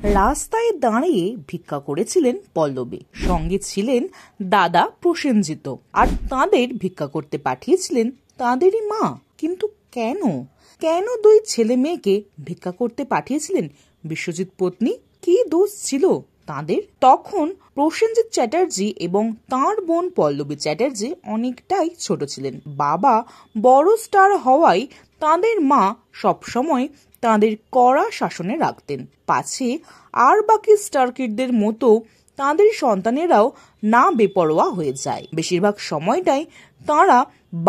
রাস্তায় দাঁড়িয়ে ভিক্ষা করেছিলেন পল্লবী। সঙ্গে ছিলেন দাদা প্রসেনজিৎ, আর তাদের ভিক্ষা করতে পাঠিয়েছিলেন তাদেরই মা। কিন্তু কেন কেন দুই ছেলে মেয়েকে ভিক্ষা করতে পাঠিয়েছিলেন বিশ্বজিৎ পত্নী? কি দোষ ছিল তাদের? তখন প্রসেনজিৎ চ্যাটার্জি এবং তাঁর বোন পল্লবী চ্যাটার্জি অনেকটাই ছোট ছিলেন। বাবা বড় স্টার হওয়ায় তাদের মা সবসময় তাদের কড়া শাসনে রাখতেন, পাছে আর বাকি স্টার কিডদের মতো তাদের সন্তানেরাও না বেপরোয়া হয়ে যায়। বেশিরভাগ সময়টাই তাঁরা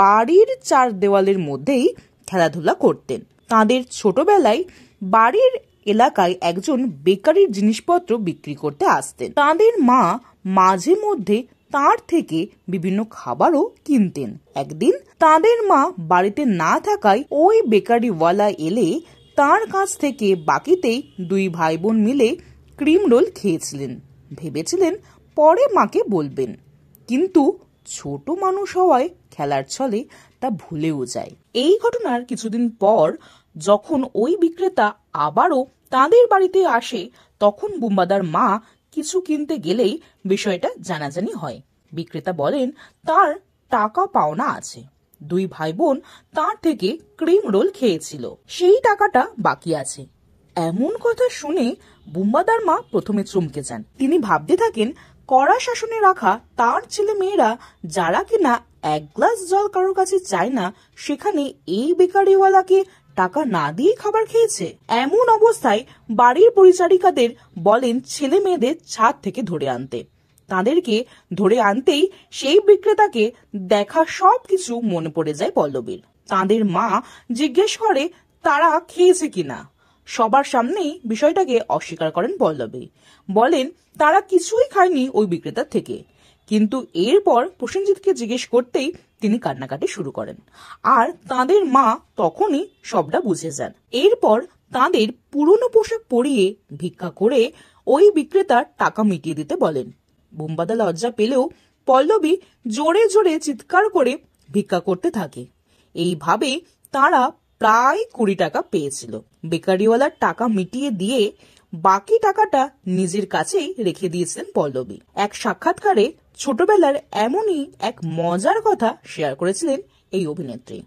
বাড়ির চার দেওয়ালের মধ্যেই খেলাধুলা করতেন। তাদের ছোটবেলায় বাড়ির এলাকায় একজন বেকারির জিনিসপত্র বিক্রি করতে আসতেন। তাদের মা মাঝে মধ্যে তার থেকে বিভিন্ন খাবারও কিনতেন। একদিন তাদের মা বাড়িতে না থাকায় ওই বেকারিওয়ালা এলে তার কাছ থেকে বাকিতেই দুই ভাই বোন মিলে ক্রিম রোল খেয়েছিলেন। ভেবেছিলেন পরে মাকে বলবেন, কিন্তু ছোট মানুষ হওয়ায় খেলার ছলে তা ভুলেও যায়। এই ঘটনার কিছুদিন পর যখন ওই বিক্রেতা আবারও তাদের বাড়িতে আসে, তখন বুম্বাদার মা কিছু কিনতে গেলেই বিষয়টা জানাজানি হয়। বিক্রেতা বলেন তার টাকা পাওনা আছে। দুই ভাই বোন তার থেকে ক্রিম রোল খেয়েছিল, সেই টাকাটা বাকি আছে। এমন কথা শুনে বুম্বাদার মা প্রথমে চমকে যান। তিনি ভাবতে থাকেন কড়া শাসনে রাখা তার ছেলে মেয়েরা যারা কিনা এক গ্লাস জল কারোর কাছে চায় না, সেখানে এই বেকারিওয়ালাকে টাকা না দিয়ে খাবার খেয়েছে। এমন অবস্থায় বাড়ির পরিচারিকাদের বলেন ছেলে মেয়েদের ছাদ থেকে ধরে আনতে। তাদেরকে ধরে আনতেই সেই বিক্রেতাকে দেখা সবকিছু মনে পড়ে যায় পল্লবীর। তাদের মা জিজ্ঞেস করে তারা খেয়েছে কিনা। সবার সামনেই বিষয়টাকে অস্বীকার করেন পল্লবী, বলেন তারা কিছুই খায়নি ওই বিক্রেতার থেকে। কিন্তু এরপর প্রসেনজিৎকে জিজ্ঞেস করতেই তিনি কান্নাকাটি শুরু করেন, আর তাদের মা তখনই সবটা বুঝে যান। এরপর তাদের পুরনো পোশাক পরিয়ে ভিক্ষা করে ওই বিক্রেতার টাকা মিটিয়ে দিতে বলেন। বুম্বাদা লজ্জা পেলেও পল্লবী জোরে জোরে চিৎকার করে ভিক্ষা করতে থাকে। এইভাবে তারা প্রায় 20 টাকা পেয়েছিল। বেকারিওয়ালার টাকা মিটিয়ে দিয়ে বাকি টাকাটা নিজের কাছেই রেখে দিয়েছিলেন পল্লবী। এক সাক্ষাৎকারে ছোটবেলার এমনই এক মজার কথা শেয়ার করেছিলেন এই অভিনেত্রী।